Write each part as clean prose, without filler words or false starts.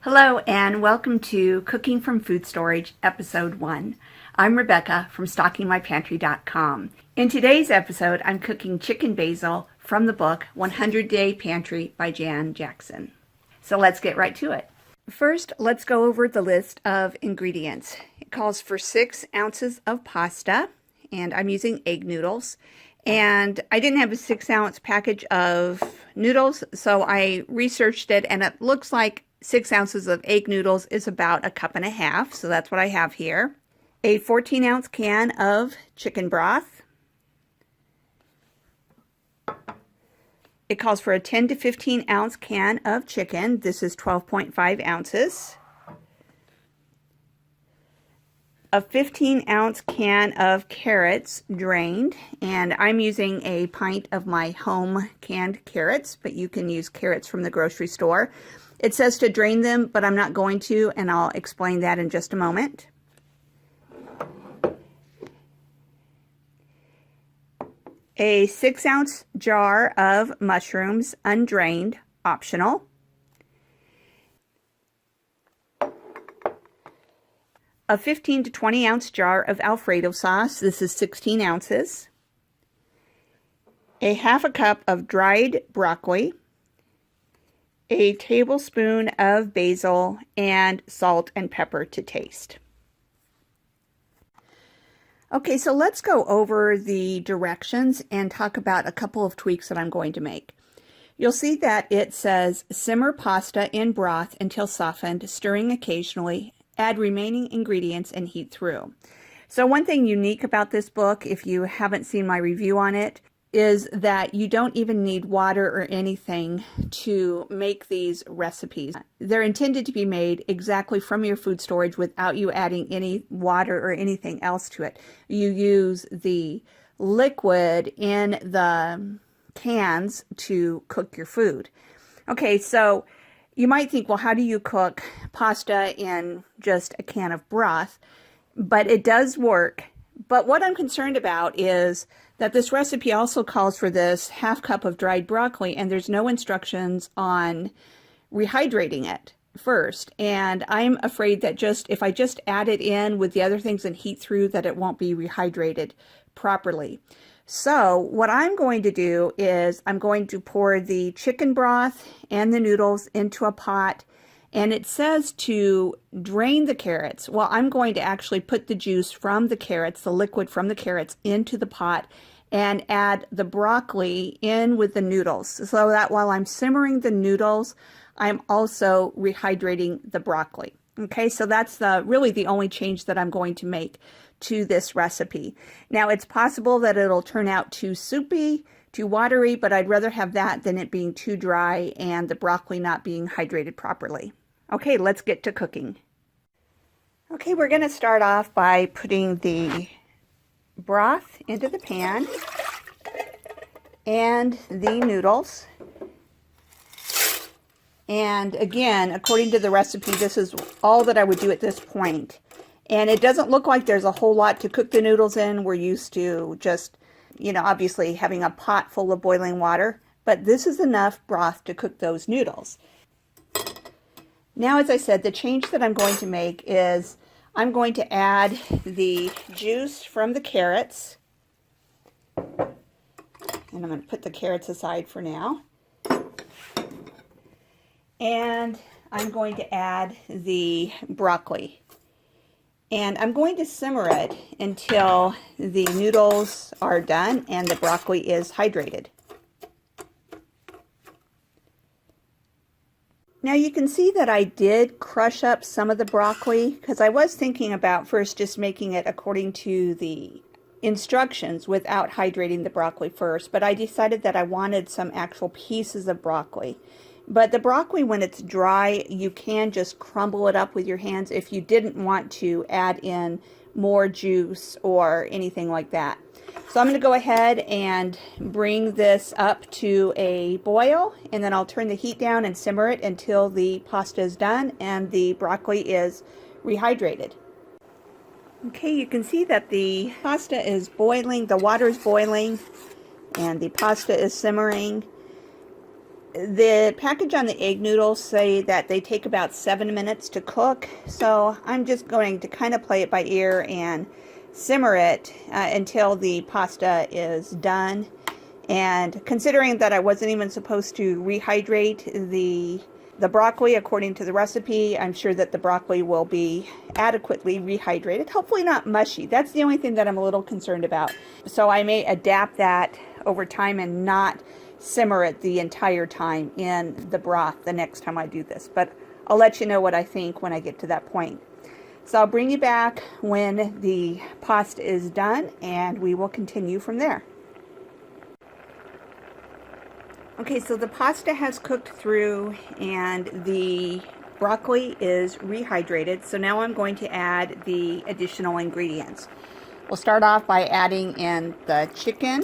Hello and welcome to Cooking from Food Storage, Episode 1. I'm Rebecca from StockingMyPantry.com. In today's episode, I'm cooking chicken basil from the book 100 Day Pantry by Jan Jackson. So let's get right to it. First, let's go over the list of ingredients. It calls for 6 ounces of pasta, and I'm using egg noodles. And I didn't have a 6-ounce package of noodles, so I researched it, and it looks like 6 ounces of egg noodles is about 1.5 cups, so that's what I have here. A 14-ounce can of chicken broth. It calls for a 10 to 15-ounce can of chicken. This is 12.5 ounces. A 15-ounce can of carrots drained, and I'm using a pint of my home canned carrots, but you can use carrots from the grocery store. It says to drain them, but I'm not going to, and I'll explain that in just a moment. A 6-ounce jar of mushrooms, undrained, optional. A 15 to 20 ounce jar of Alfredo sauce. This is 16 ounces. A 1/2 cup of dried broccoli. A tablespoon of basil, and salt and pepper to taste. Okay, so let's go over the directions and talk about a couple of tweaks that I'm going to make. You'll see that it says simmer pasta in broth until softened, stirring occasionally, add remaining ingredients and heat through. So one thing unique about this book, if you haven't seen my review on it, is that you don't even need water or anything to make these recipes. They're intended to be made exactly from your food storage without you adding any water or anything else to it. You use the liquid in the cans to cook your food. Okay, so you might think, well, how do you cook pasta in just a can of broth? But it does work. But what I'm concerned about is that this recipe also calls for this 1/2 cup of dried broccoli, and there's no instructions on rehydrating it first. And I'm afraid that if I just add it in with the other things and heat through, that it won't be rehydrated properly. So what I'm going to do is I'm going to pour the chicken broth and the noodles into a pot. And it says to drain the carrots. Well, I'm going to actually put the juice from the carrots, the liquid from the carrots, into the pot and add the broccoli in with the noodles. So that while I'm simmering the noodles, I'm also rehydrating the broccoli. Okay, so that's really the only change that I'm going to make to this recipe. Now, it's possible that it'll turn out too soupy, too watery, but I'd rather have that than it being too dry and the broccoli not being hydrated properly. Okay, let's get to cooking. Okay, we're going to start off by putting the broth into the pan and the noodles. And again, according to the recipe, this is all that I would do at this point. And it doesn't look like there's a whole lot to cook the noodles in. We're used to just, obviously having a pot full of boiling water, but this is enough broth to cook those noodles. Now, as I said, the change that I'm going to make is I'm going to add the juice from the carrots. And I'm going to put the carrots aside for now. And I'm going to add the broccoli. And I'm going to simmer it until the noodles are done and the broccoli is hydrated. Now you can see that I did crush up some of the broccoli because I was thinking about first just making it according to the instructions without hydrating the broccoli first, but I decided that I wanted some actual pieces of broccoli. But the broccoli, when it's dry, you can just crumble it up with your hands if you didn't want to add in more juice or anything like that. So I'm going to go ahead and bring this up to a boil, and then I'll turn the heat down and simmer it until the pasta is done and the broccoli is rehydrated. Okay, you can see that the pasta is boiling, the water is boiling, and the pasta is simmering. The package on the egg noodles say that they take about 7 minutes to cook, so I'm just going to kind of play it by ear and simmer it until the pasta is done. And considering that I wasn't even supposed to rehydrate the broccoli according to the recipe, I'm sure that the broccoli will be adequately rehydrated. Hopefully not mushy. That's the only thing that I'm a little concerned about. So I may adapt that over time and not simmer it the entire time in the broth the next time I do this. But I'll let you know what I think when I get to that point. So I'll bring you back when the pasta is done and we will continue from there. Okay, so the pasta has cooked through and the broccoli is rehydrated. So now I'm going to add the additional ingredients. We'll start off by adding in the chicken.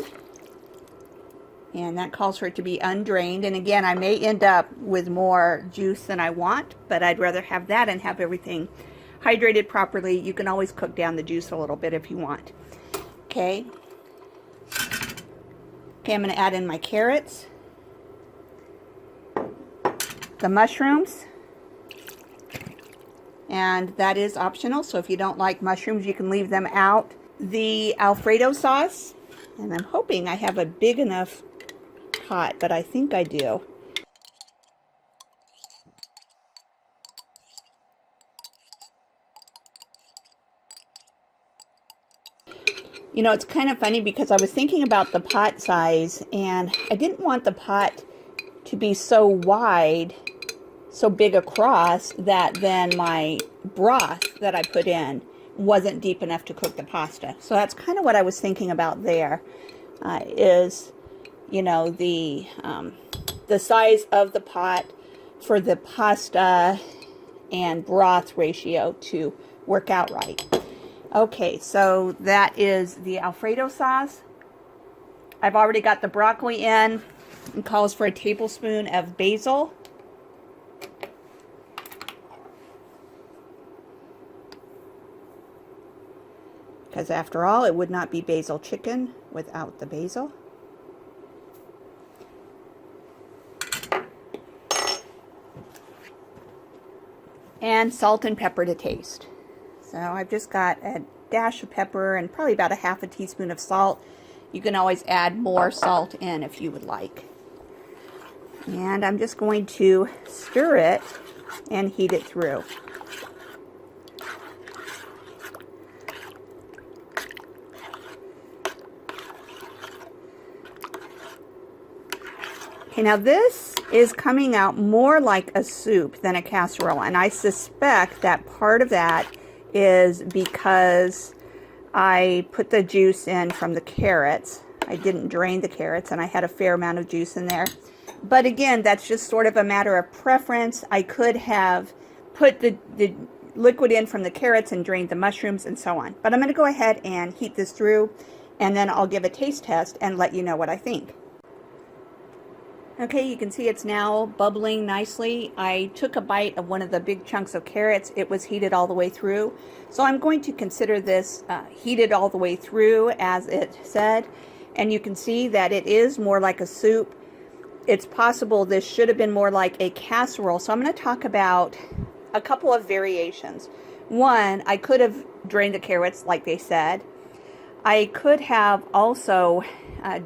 And that calls for it to be undrained. And again, I may end up with more juice than I want, but I'd rather have that and have everything hydrated properly. You can always cook down the juice a little bit if you want. Okay. Okay, I'm going to add in my carrots, the mushrooms, and that is optional. So if you don't like mushrooms, you can leave them out. The Alfredo sauce, and I'm hoping I have a big enough pot, but I think I do. You know, it's kind of funny because I was thinking about the pot size and I didn't want the pot to be so wide, so big across, that then my broth that I put in wasn't deep enough to cook the pasta. So that's kind of what I was thinking about there, is, you know, the size of the pot for the pasta and broth ratio to work out right. Okay, so that is the Alfredo sauce. I've already got the broccoli in. It calls for a tablespoon of basil. Because after all, it would not be basil chicken without the basil. And salt and pepper to taste. So I've just got a dash of pepper and probably about a half a teaspoon of salt. You can always add more salt in if you would like. And I'm just going to stir it and heat it through. Okay, now this is coming out more like a soup than a casserole, and I suspect that part of that is because I put the juice in from the carrots. I didn't drain the carrots, and I had a fair amount of juice in there. But again, that's just sort of a matter of preference. I could have put the liquid in from the carrots and drained the mushrooms and so on. But I'm going to go ahead and heat this through, and then I'll give a taste test and let you know what I think. Okay, you can see it's now bubbling nicely. I took a bite of one of the big chunks of carrots. It was heated all the way through. So I'm going to consider this heated all the way through, as it said. And you can see that it is more like a soup. It's possible this should have been more like a casserole. So I'm going to talk about a couple of variations. One, I could have drained the carrots like they said. I could have also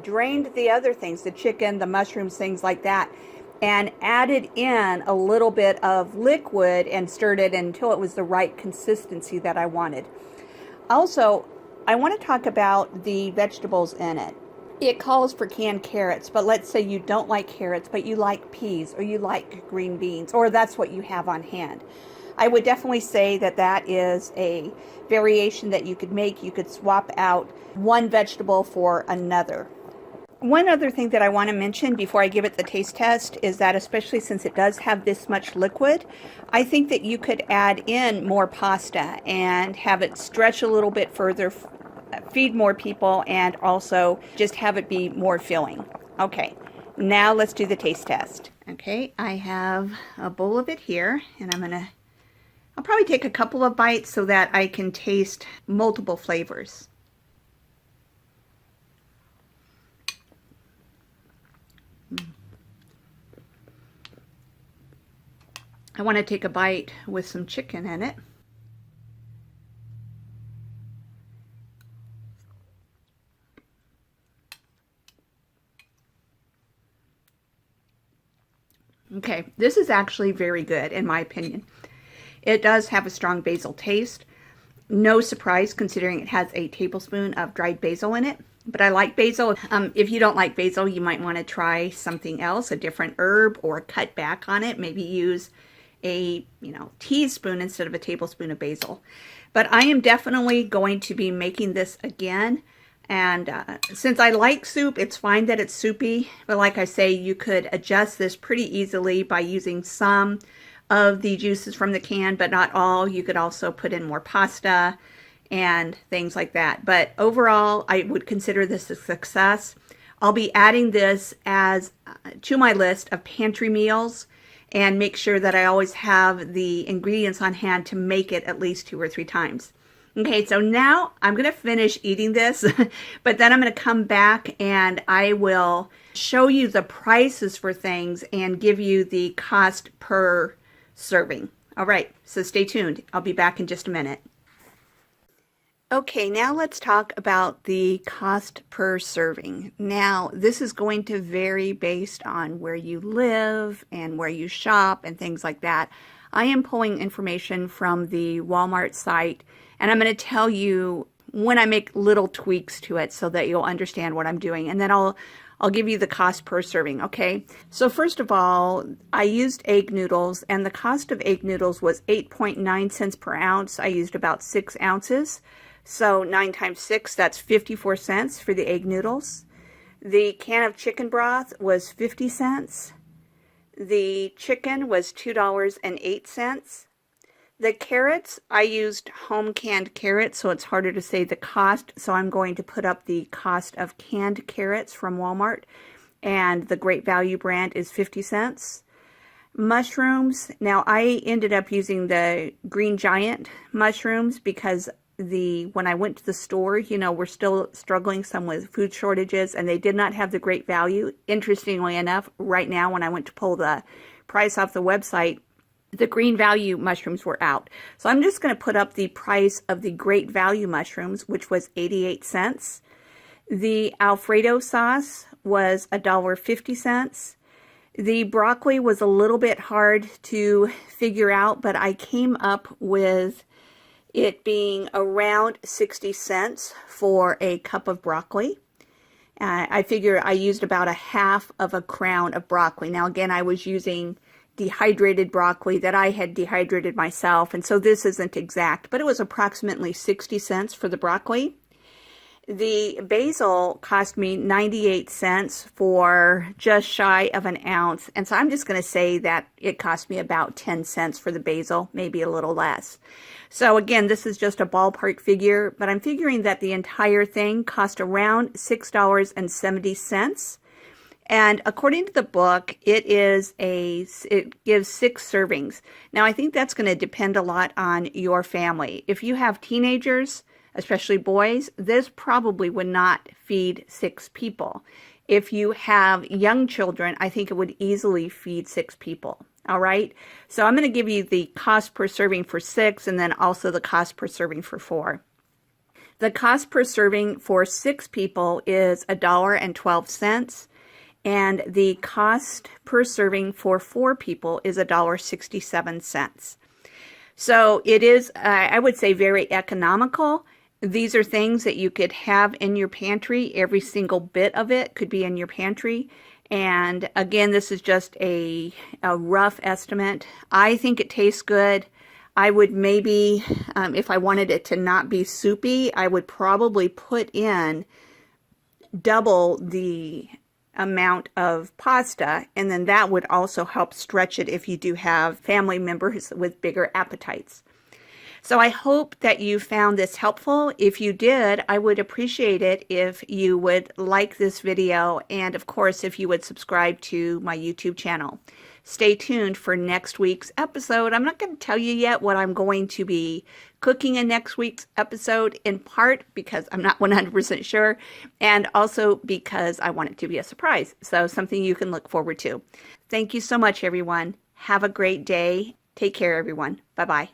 drained the other things, the chicken, the mushrooms, things like that, and added in a little bit of liquid and stirred it until it was the right consistency that I wanted. Also, I want to talk about the vegetables in it. It calls for canned carrots, but let's say you don't like carrots, but you like peas or you like green beans, or that's what you have on hand. I would definitely say that that is a variation that you could make. You could swap out one vegetable for another. One other thing that I want to mention before I give it the taste test is that, especially since it does have this much liquid, I think that you could add in more pasta and have it stretch a little bit further, feed more people, and also just have it be more filling. Okay, now let's do the taste test. Okay, I have a bowl of it here, and I'll probably take a couple of bites so that I can taste multiple flavors. I want to take a bite with some chicken in it. Okay, this is actually very good in my opinion. It does have a strong basil taste. No surprise considering it has a tablespoon of dried basil in it. But I like basil. If you don't like basil, you might want to try something else, a different herb, or cut back on it. Maybe use a teaspoon instead of a tablespoon of basil. But I am definitely going to be making this again. And since I like soup, it's fine that it's soupy. But like I say, you could adjust this pretty easily by using some of the juices from the can, but not all. You could also put in more pasta and things like that. But overall, I would consider this a success. I'll be adding this as to my list of pantry meals and make sure that I always have the ingredients on hand to make it at least 2 or 3 times. Okay, so now I'm going to finish eating this, but then I'm going to come back and I will show you the prices for things and give you the cost per serving. All right, so stay tuned. I'll be back in just a minute. Okay, now let's talk about the cost per serving. Now, this is going to vary based on where you live and where you shop and things like that. I am pulling information from the Walmart site, and I'm going to tell you when I make little tweaks to it so that you'll understand what I'm doing. And then I'll give you the cost per serving, okay? So first of all, I used egg noodles, and the cost of egg noodles was 8.9 cents per ounce. I used about 6 ounces. So 9 times 6, that's 54 cents for the egg noodles. The can of chicken broth was 50 cents. The chicken was $2.08. The carrots, I used home canned carrots, so it's harder to say the cost. So I'm going to put up the cost of canned carrots from Walmart. And the Great Value brand is 50 cents. Mushrooms, now I ended up using the Green Giant mushrooms because when I went to the store, we're still struggling some with food shortages, and they did not have the Great Value. Interestingly enough, right now when I went to pull the price off the website, the Green Value mushrooms were out. So I'm just going to put up the price of the Great Value mushrooms, which was 88 cents. The Alfredo sauce was $1.50. The broccoli was a little bit hard to figure out, but I came up with it being around 60 cents for a cup of broccoli. I figure I used about 1/2 of a crown of broccoli. Now again, I was using dehydrated broccoli that I had dehydrated myself, and so this isn't exact, but it was approximately 60 cents for the broccoli. The basil cost me 98 cents for just shy of an ounce, and so I'm just going to say that it cost me about 10 cents for the basil, maybe a little less. So again, this is just a ballpark figure, but I'm figuring that the entire thing cost around $6.70. And according to the book, it gives 6 servings. Now, I think that's going to depend a lot on your family. If you have teenagers, especially boys, this probably would not feed 6 people. If you have young children, I think it would easily feed 6 people. All right. So I'm going to give you the cost per serving for 6 and then also the cost per serving for 4. The cost per serving for 6 people is $1.12. And the cost per serving for 4 people is $1.67. So it is, I would say, very economical. These are things that you could have in your pantry. Every single bit of it could be in your pantry. And again, this is just a rough estimate. I think it tastes good. I would maybe, if I wanted it to not be soupy, I would probably put in double the amount of pasta, and then that would also help stretch it if you do have family members with bigger appetites. So I hope that you found this helpful. If you did, I would appreciate it if you would like this video, and of course if you would subscribe to my YouTube channel. Stay tuned for next week's episode. I'm not going to tell you yet what I'm going to be cooking in next week's episode, in part because I'm not 100% sure, and also because I want it to be a surprise. So something you can look forward to. Thank you so much, everyone. Have a great day, Take care, everyone. Bye-bye.